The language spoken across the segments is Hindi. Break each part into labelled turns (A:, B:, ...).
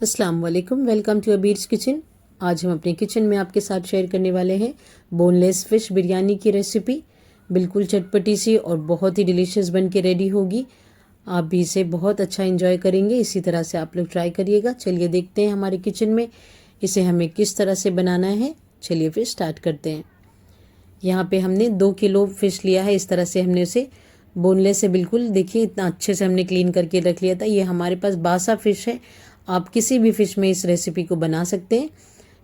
A: अस्सलाम वालेकुम, वेलकम टू अबीर्स किचन। आज हम अपने किचन में आपके साथ शेयर करने वाले हैं बोनलेस फ़िश बिरयानी की रेसिपी। बिल्कुल चटपटी सी और बहुत ही डिलीशियस बन के रेडी होगी। आप भी इसे बहुत अच्छा एंजॉय करेंगे। इसी तरह से आप लोग ट्राई करिएगा। चलिए देखते हैं हमारे किचन में इसे हमें किस तरह से बनाना है। चलिए फिर स्टार्ट करते हैं। यहाँ पे हमने 2 किलो फ़िश लिया है। इस तरह से हमने उसे बोनलेस से बिल्कुल देखिए इतना अच्छे से हमने क्लीन करके रख लिया था। ये हमारे पास बासा फ़िश है। आप किसी भी फ़िश में इस रेसिपी को बना सकते हैं,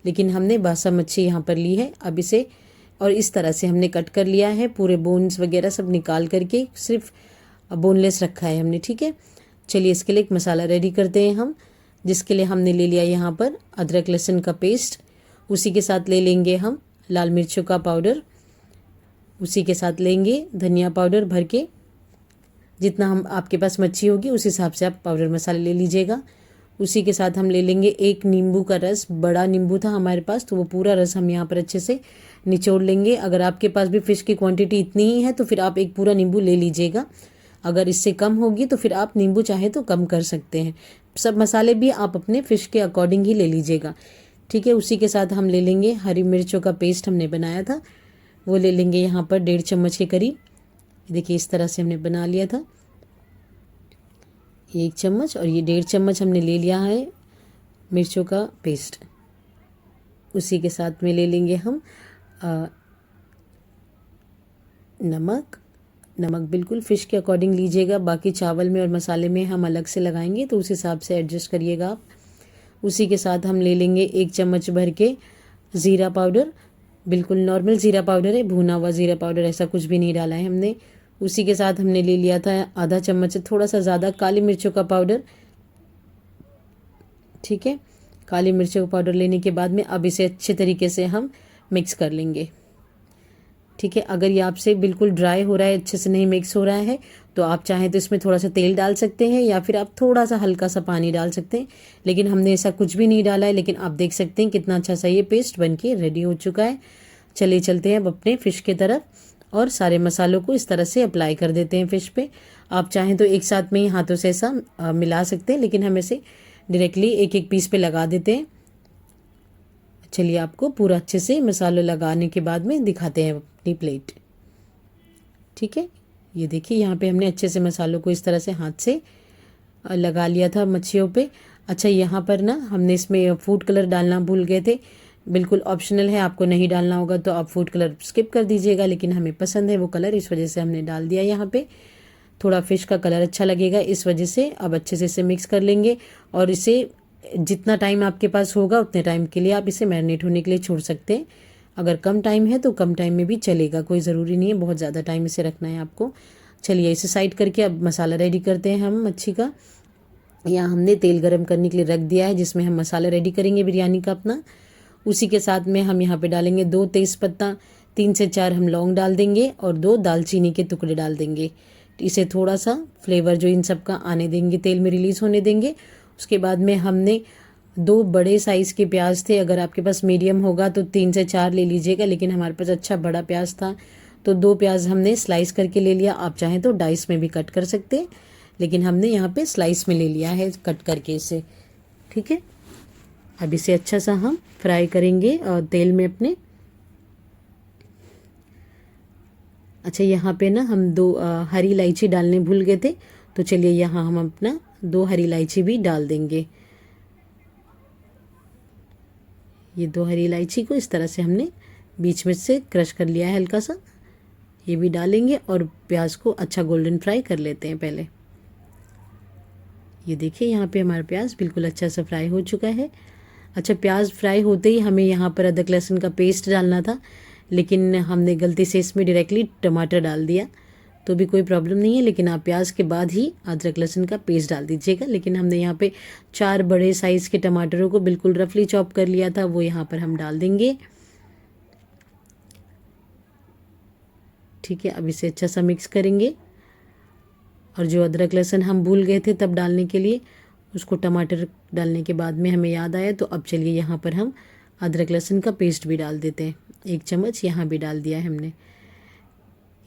A: लेकिन हमने बासा मच्छी यहाँ पर ली है। अब इसे और इस तरह से हमने कट कर लिया है। पूरे बोन्स वगैरह सब निकाल करके सिर्फ बोनलेस रखा है हमने। ठीक है, चलिए इसके लिए एक मसाला रेडी करते हैं हम, जिसके लिए हमने ले लिया यहाँ पर अदरक लहसुन का पेस्ट। उसी के साथ ले लेंगे हम लाल मिर्चों का पाउडर। उसी के साथ लेंगे धनिया पाउडर भर के। जितना हम आपके पास मच्छी होगी उस हिसाब से आप पाउडर मसाला ले लीजिएगा। उसी के साथ हम ले लेंगे एक नींबू का रस। बड़ा नींबू था हमारे पास तो वो पूरा रस हम यहाँ पर अच्छे से निचोड़ लेंगे। अगर आपके पास भी फ़िश की क्वांटिटी इतनी ही है तो फिर आप एक पूरा नींबू ले लीजिएगा। अगर इससे कम होगी तो फिर आप नींबू चाहे तो कम कर सकते हैं। सब मसाले भी आप अपने फ़िश के अकॉर्डिंग ही ले लीजिएगा। ठीक है, उसी के साथ हम ले लेंगे हरी मिर्चों का पेस्ट हमने बनाया था, वो ले लेंगे यहाँ पर 1.5 चम्मच के करीब। देखिए इस तरह से हमने बना लिया था 1 चम्मच, और ये 1.5 चम्मच हमने ले लिया है मिर्चों का पेस्ट। उसी के साथ में ले लेंगे हम नमक बिल्कुल फ़िश के अकॉर्डिंग लीजिएगा। बाकी चावल में और मसाले में हम अलग से लगाएंगे तो उस हिसाब से एडजस्ट करिएगा आप। उसी के साथ हम ले लेंगे 1 चम्मच भर के ज़ीरा पाउडर। बिल्कुल नॉर्मल ज़ीरा पाउडर है, भुना हुआ ज़ीरा पाउडर, ऐसा कुछ भी नहीं डाला है हमने। उसी के साथ हमने ले लिया था आधा चम्मच, थोड़ा सा ज़्यादा, काली मिर्चों का पाउडर। ठीक है, काली मिर्चों का पाउडर लेने के बाद में अब इसे अच्छे तरीके से हम मिक्स कर लेंगे। ठीक है, अगर ये आपसे बिल्कुल ड्राई हो रहा है, अच्छे से नहीं मिक्स हो रहा है, तो आप चाहें तो इसमें थोड़ा सा तेल डाल सकते हैं या फिर आप थोड़ा सा हल्का सा पानी डाल सकते हैं। लेकिन हमने ऐसा कुछ भी नहीं डाला है। लेकिन आप देख सकते हैं कितना अच्छा सा ये पेस्ट बन के रेडी हो चुका है। चलिए चलते हैं अब अपने फ़िश की तरफ और सारे मसालों को इस तरह से अप्लाई कर देते हैं फ़िश पे। आप चाहें तो एक साथ में ही हाथों से ऐसा मिला सकते हैं, लेकिन हम ऐसे डायरेक्टली एक एक पीस पे लगा देते हैं। चलिए आपको पूरा अच्छे से मसाला लगाने के बाद में दिखाते हैं अपनी प्लेट। ठीक है, ये देखिए यहाँ पे हमने अच्छे से मसालों को इस तरह से हाथ से लगा लिया था मच्छियों पे। अच्छा, यहाँ पर ना हमने इसमें फूड कलर डालना भूल गए थे। बिल्कुल ऑप्शनल है, आपको नहीं डालना होगा तो आप फूड कलर स्किप कर दीजिएगा, लेकिन हमें पसंद है वो कलर, इस वजह से हमने डाल दिया। यहाँ पे थोड़ा फ़िश का कलर अच्छा लगेगा इस वजह से। अब अच्छे से इसे मिक्स कर लेंगे और इसे जितना टाइम आपके पास होगा उतने टाइम के लिए आप इसे मैरिनेट होने के लिए छोड़ सकते हैं। अगर कम टाइम है तो कम टाइम में भी चलेगा, कोई ज़रूरी नहीं है बहुत ज़्यादा टाइम इसे रखना है आपको। चलिए इसे साइड करके अब मसाला रेडी करते हैं हम मच्छी का। यहाँ हमने तेल गरम करने के लिए रख दिया है, जिसमें हम मसाला रेडी करेंगे बिरयानी का अपना। उसी के साथ में हम यहाँ पे डालेंगे 2 तेज़पत्ता, 3 से 4 हम लौंग डाल देंगे और 2 दालचीनी के टुकड़े डाल देंगे। इसे थोड़ा सा फ्लेवर जो इन सब का आने देंगे, तेल में रिलीज़ होने देंगे। उसके बाद में हमने 2 बड़े साइज़ के प्याज थे। अगर आपके पास मीडियम होगा तो 3 से 4 ले लीजिएगा, लेकिन हमारे पास अच्छा बड़ा प्याज था तो 2 प्याज हमने स्लाइस करके ले लिया। आप चाहें तो डाइस में भी कट कर सकते हैं, लेकिन हमने यहाँ पे स्लाइस में ले लिया है कट करके इसे। ठीक है, अब इसे अच्छा सा हम फ्राई करेंगे तेल में अपने। अच्छा, यहाँ पे ना हम 2 हरी इलायची डालने भूल गए थे, तो चलिए यहाँ हम अपना 2 हरी इलायची भी डाल देंगे। ये 2 हरी इलायची को इस तरह से हमने बीच में से क्रश कर लिया है हल्का सा, ये भी डालेंगे और प्याज को अच्छा गोल्डन फ्राई कर लेते हैं पहले। ये देखिए यहाँ पे हमारा प्याज बिल्कुल अच्छा सा फ्राई हो चुका है। अच्छा, प्याज फ्राई होते ही हमें यहाँ पर अदरक लहसुन का पेस्ट डालना था, लेकिन हमने गलती से इसमें डायरेक्टली टमाटर डाल दिया, तो भी कोई प्रॉब्लम नहीं है। लेकिन आप प्याज के बाद ही अदरक लहसुन का पेस्ट डाल दीजिएगा। लेकिन हमने यहाँ पे 4 बड़े साइज़ के टमाटरों को बिल्कुल रफली चॉप कर लिया था, वो यहाँ पर हम डाल देंगे। ठीक है, अब इसे अच्छा सा मिक्स करेंगे। और जो अदरक लहसुन हम भूल गए थे तब डालने के लिए, उसको टमाटर डालने के बाद में हमें याद आया, तो अब चलिए यहाँ पर हम अदरक लहसुन का पेस्ट भी डाल देते हैं। 1 चम्मच यहाँ भी डाल दिया है हमने।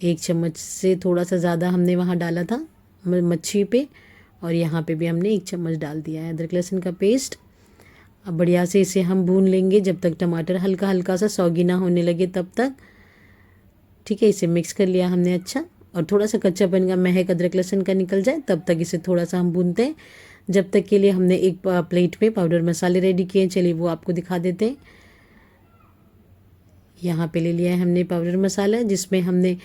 A: 1 चम्मच से थोड़ा सा ज़्यादा हमने वहाँ डाला था मच्छी पे, और यहाँ पे भी हमने 1 चम्मच डाल दिया है अदरक लहसुन का पेस्ट। अब बढ़िया से इसे हम भून लेंगे जब तक टमाटर हल्का हल्का सा सौगी ना होने लगे तब तक। ठीक है, इसे मिक्स कर लिया हमने अच्छा, और थोड़ा सा कच्चापन का महक अदरक लहसुन का निकल जाए तब तक इसे थोड़ा सा हम भूनते हैं। जब तक के लिए हमने एक प्लेट में पाउडर मसाले रेडी किए हैं, चलिए वो आपको दिखा देते हैं। यहाँ पे ले लिया है हमने पाउडर मसाला, जिसमें हमने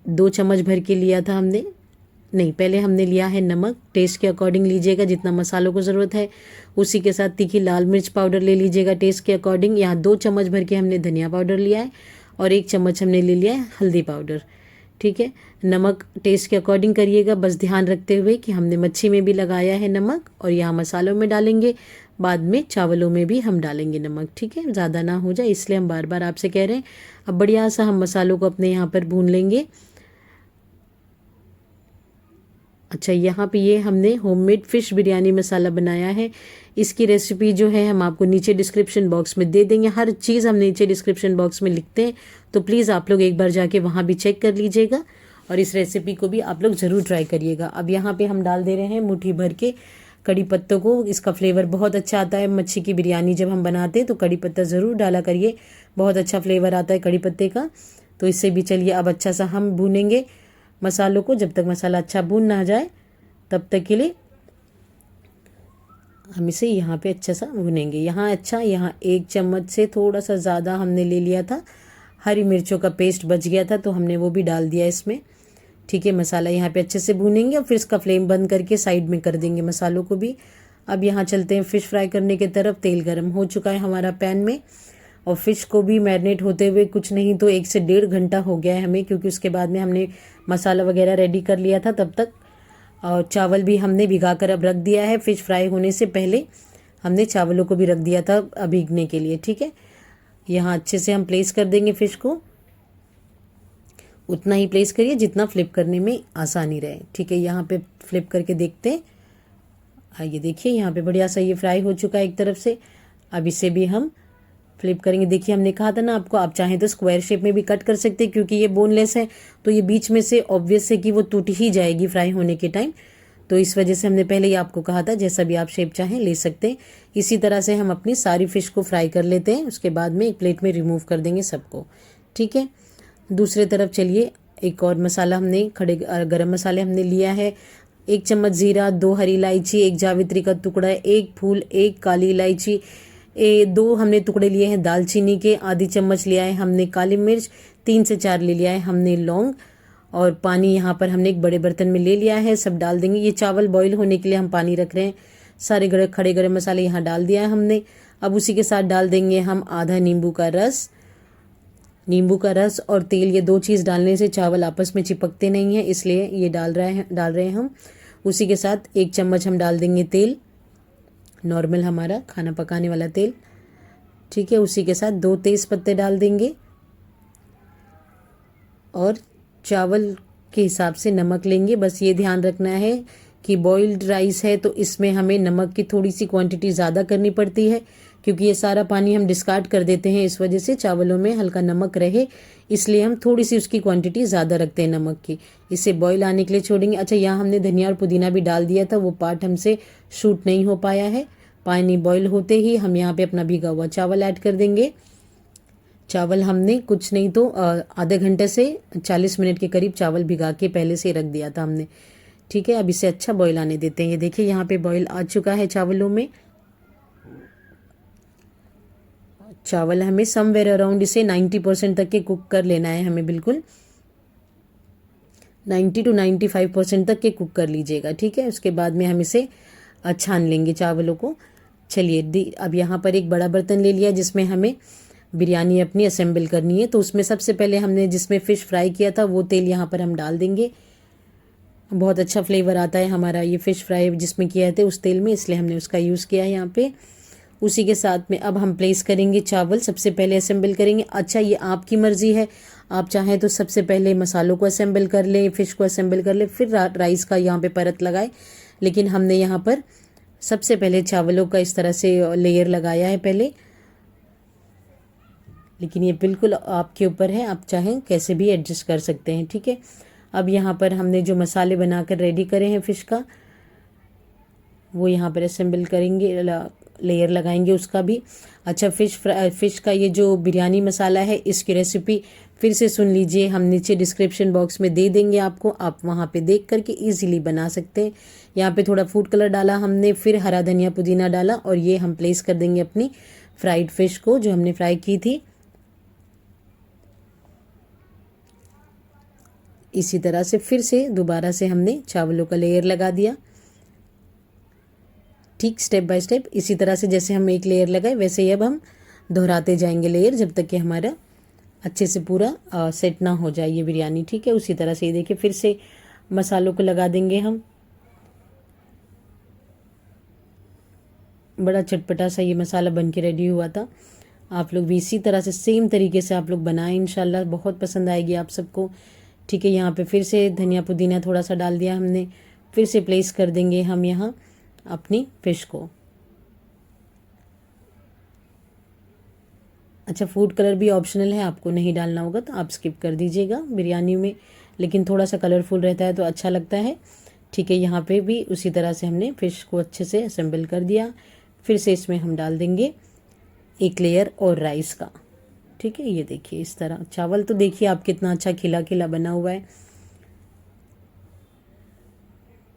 A: 2 चम्मच भर के लिया था हमने, नहीं पहले हमने लिया है नमक, टेस्ट के अकॉर्डिंग लीजिएगा जितना मसालों को ज़रूरत है। उसी के साथ तीखी लाल मिर्च पाउडर ले लीजिएगा टेस्ट के अकॉर्डिंग। यहाँ 2 चम्मच भर के हमने धनिया पाउडर लिया है और 1 चम्मच हमने ले लिया है हल्दी पाउडर। ठीक है, नमक टेस्ट के अकॉर्डिंग करिएगा, बस ध्यान रखते हुए कि हमने मच्छी में भी लगाया है नमक और यहाँ मसालों में डालेंगे, बाद में चावलों में भी हम डालेंगे नमक। ठीक है, ज़्यादा ना हो जाए इसलिए हम बार बार आपसे कह रहे हैं। अब बढ़िया सा हम मसालों को अपने यहाँ पर भून लेंगे। अच्छा, यहाँ पे ये हमने होममेड फ़िश बिरयानी मसाला बनाया है। इसकी रेसिपी जो है हम आपको नीचे डिस्क्रिप्शन बॉक्स में दे देंगे, हर चीज़ हम नीचे डिस्क्रिप्शन बॉक्स में लिखते हैं, तो प्लीज़ आप लोग एक बार जाके वहाँ भी चेक कर लीजिएगा और इस रेसिपी को भी आप लोग ज़रूर ट्राई करिएगा। अब यहाँ पे हम डाल दे रहे हैं मुट्ठी भर के कड़ी पत्तों को। इसका फ्लेवर बहुत अच्छा आता है मच्छी की बिरयानी जब हम बनाते हैं तो कड़ी पत्ता ज़रूर डाला करिए, बहुत अच्छा फ्लेवर आता है कड़ी पत्ते का। तो इससे भी चलिए अब अच्छा सा हम भूनेंगे मसालों को, जब तक मसाला अच्छा भून ना जाए तब तक के लिए हम इसे यहाँ पे अच्छा सा भूनेंगे। यहाँ 1 चम्मच से थोड़ा सा ज़्यादा हमने ले लिया था, हरी मिर्चों का पेस्ट बच गया था तो हमने वो भी डाल दिया इसमें। ठीक है, मसाला यहाँ पे अच्छे से भूनेंगे और फिर इसका फ्लेम बंद करके साइड में कर देंगे मसालों को भी। अब यहाँ चलते हैं फ़िश फ्राई करने की तरफ। तेल गर्म हो चुका है हमारा पैन में और फ़िश को भी मैरिनेट होते हुए कुछ नहीं तो 1 से 1.5 घंटा हो गया है हमें, क्योंकि उसके बाद में हमने मसाला वगैरह रेडी कर लिया था तब तक। और चावल भी हमने भिगा कर अब रख दिया है, फ़िश फ्राई होने से पहले हमने चावलों को भी रख दिया था भीगने के लिए। ठीक है, यहाँ अच्छे से हम प्लेस कर देंगे फ़िश को, उतना ही प्लेस करिए जितना फ्लिप करने में आसानी रहे। ठीक है, यहाँ पे फ्लिप करके देखते हैं। आइए देखिए, यहाँ पे बढ़िया सा ये फ्राई हो चुका है एक तरफ से। अब इसे भी हम फ्लिप करेंगे। देखिए, हमने कहा था ना आपको, आप चाहें तो स्क्वायर शेप में भी कट कर सकते हैं, क्योंकि ये बोनलेस है तो ये बीच में से ऑब्वियस है कि वो टूट ही जाएगी फ्राई होने के टाइम, तो इस वजह से हमने पहले ही आपको कहा था जैसा भी आप शेप चाहें ले सकते हैं। इसी तरह से हम अपनी सारी फ़िश को फ्राई कर लेते हैं, उसके बाद में एक प्लेट में रिमूव कर देंगे सबको। ठीक है, दूसरे तरफ चलिए, एक और मसाला हमने खड़े गरम मसाले हमने लिया है। 1 चम्मच ज़ीरा, 2 हरी इलायची, 1 जावित्री का टुकड़ा, 1 फूल, 1 काली इलायची, 2 हमने टुकड़े लिए हैं दालचीनी के, आधी चम्मच लिया है हमने काली मिर्च, 3 से 4 ले लिया है हमने लौंग, और पानी यहाँ पर हमने एक बड़े बर्तन में ले लिया है, सब डाल देंगे। ये चावल बॉईल होने के लिए हम पानी रख रहे हैं। सारे खड़े गरम मसाले यहाँ डाल दिया है हमने। अब उसी के साथ डाल देंगे हम आधा नींबू का रस और तेल। ये 2 चीज़ डालने से चावल आपस में चिपकते नहीं हैं, इसलिए ये डाल रहे हैं हम। उसी के साथ 1 चम्मच हम डाल देंगे तेल, नॉर्मल हमारा खाना पकाने वाला तेल। ठीक है, उसी के साथ 2 तेज़ पत्ते डाल देंगे और चावल के हिसाब से नमक लेंगे। बस ये ध्यान रखना है कि बॉइल्ड राइस है तो इसमें हमें नमक की थोड़ी सी क्वांटिटी ज़्यादा करनी पड़ती है, क्योंकि ये सारा पानी हम डिस्कार्ड कर देते हैं, इस वजह से चावलों में हल्का नमक रहे, इसलिए हम थोड़ी सी उसकी क्वांटिटी ज़्यादा रखते हैं नमक की। इसे बॉईल आने के लिए छोड़ेंगे। अच्छा, यहाँ हमने धनिया और पुदीना भी डाल दिया था, वो पार्ट हमसे शूट नहीं हो पाया है। पानी बॉईल होते ही हम यहाँ पे अपना भीगा हुआ चावल ऐड कर देंगे। चावल हमने कुछ नहीं तो आधे घंटे से 40 मिनट के करीब चावल भिगा के पहले से रख दिया था हमने। ठीक है, अब इसे अच्छा बॉईल आने देते हैं। ये देखिए, यहाँ पे बॉईल आ चुका है चावलों में। चावल हमें समवेयर अराउंड इसे 90% तक के कुक कर लेना है, हमें बिल्कुल 90 to 95% तक के कुक कर लीजिएगा। ठीक है, उसके बाद में हम इसे छान लेंगे चावलों को। चलिए, अब यहाँ पर एक बड़ा बर्तन ले लिया जिसमें हमें बिरयानी अपनी असेंबल करनी है। तो उसमें सबसे पहले हमने जिसमें फ़िश फ्राई किया था वो तेल यहाँ पर हम डाल देंगे। बहुत अच्छा फ्लेवर आता है हमारा ये फ़िश फ्राई जिसमें किया थे उस तेल में, इसलिए हमने उसका यूज़ किया है यहाँ पे। उसी के साथ में अब हम प्लेस करेंगे चावल, सबसे पहले असेंबल करेंगे। अच्छा, ये आपकी मर्ज़ी है, आप चाहें तो सबसे पहले मसालों को असेंबल कर लें, फ़िश को असेंबल कर लें, फिर राइस का यहाँ पे परत लगाए, लेकिन हमने यहाँ पर सबसे पहले चावलों का इस तरह से लेयर लगाया है पहले। लेकिन ये बिल्कुल आपके ऊपर है, आप चाहें कैसे भी एडजस्ट कर सकते हैं। ठीक है, अब यहाँ पर हमने जो मसाले बनाकर रेडी करे हैं फ़िश का, वो यहाँ पर असेंबल करेंगे, लेयर लगाएंगे उसका भी। अच्छा, फ़िश का ये जो बिरयानी मसाला है, इसकी रेसिपी फिर से सुन लीजिए, हम नीचे डिस्क्रिप्शन बॉक्स में दे देंगे आपको, आप वहाँ पे देख करके ईजिली बना सकते हैं। यहाँ पे थोड़ा फूड कलर डाला हमने, फिर हरा धनिया पुदीना डाला, और ये हम प्लेस कर देंगे अपनी फ्राइड फ़िश को जो हमने फ्राई की थी। इसी तरह से फिर से दोबारा से हमने चावलों का लेयर लगा दिया, ठीक स्टेप बाय स्टेप। इसी तरह से जैसे हम एक लेयर लगाए वैसे ही अब हम दोहराते जाएंगे लेयर, जब तक कि हमारा अच्छे से पूरा सेट ना हो जाए ये बिरयानी, ठीक है। उसी तरह से ये देखिए फिर से मसालों को लगा देंगे हम। बड़ा चटपटा सा ये मसाला बन के रेडी हुआ था। आप लोग भी इसी तरह से सेम तरीके से आप लोग बनाएं, इंशाल्लाह बहुत पसंद आएगी आप सबको, ठीक है। यहाँ पे फिर से धनिया पुदीना थोड़ा सा डाल दिया हमने, फिर से प्लेस कर देंगे हम यहाँ अपनी फ़िश को। अच्छा, फूड कलर भी ऑप्शनल है, आपको नहीं डालना होगा तो आप स्किप कर दीजिएगा बिरयानी में, लेकिन थोड़ा सा कलरफुल रहता है तो अच्छा लगता है, ठीक है। यहाँ पे भी उसी तरह से हमने फ़िश को अच्छे से असेंबल कर दिया। फिर से इसमें हम डाल देंगे एक लेयर और राइस का, ठीक है। ये देखिए इस तरह चावल तो देखिए आप कितना अच्छा खिला खिला बना हुआ है,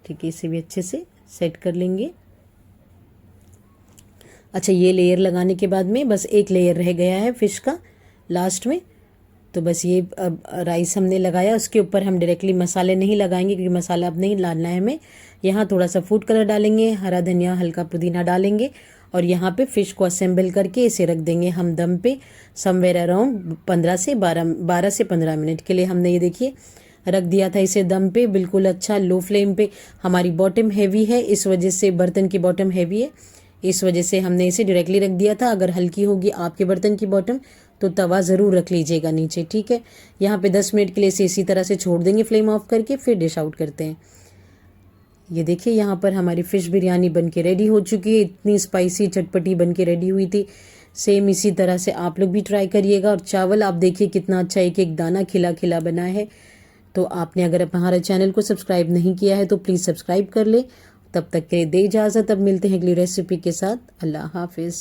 A: ठीक है। इसे भी अच्छे से सेट कर लेंगे। अच्छा, ये लेयर लगाने के बाद में बस एक लेयर रह गया है फ़िश का लास्ट में, तो बस ये अब राइस हमने लगाया, उसके ऊपर हम डायरेक्टली मसाले नहीं लगाएंगे क्योंकि मसाला अब नहीं डालना है हमें। यहाँ थोड़ा सा फूड कलर डालेंगे, हरा धनिया हल्का पुदीना डालेंगे, और यहाँ पे फ़िश को असेंबल करके इसे रख देंगे हम दम पे समवेयर अराउंड 12 से 15 मिनट के लिए। हमने ये देखिए रख दिया था इसे दम पे, बिल्कुल अच्छा लो फ्लेम पे। हमारी बॉटम हैवी है, इस वजह से बर्तन की बॉटम हैवी है, इस वजह से हमने इसे डायरेक्टली रख दिया था। अगर हल्की होगी आपके बर्तन की बॉटम तो तवा ज़रूर रख लीजिएगा नीचे, ठीक है। यहाँ पे 10 मिनट के लिए इसे इसी तरह से छोड़ देंगे फ्लेम ऑफ करके, फिर डिश आउट करते हैं। ये देखिए यहाँ पर हमारी फ़िश बिरयानी बन के रेडी हो चुकी है, इतनी स्पाइसी चटपटी बन के रेडी हुई थी। सेम इसी तरह से आप लोग भी ट्राई करिएगा। और चावल आप देखिए कितना अच्छा एक एक दाना खिला खिला बना है। तो आपने अगर हमारे चैनल को सब्सक्राइब नहीं किया है तो प्लीज़ सब्सक्राइब कर ले। तब तक के लिए दे इजाज़त, अब मिलते हैं अगली रेसिपी के साथ। अल्लाह हाफिज़।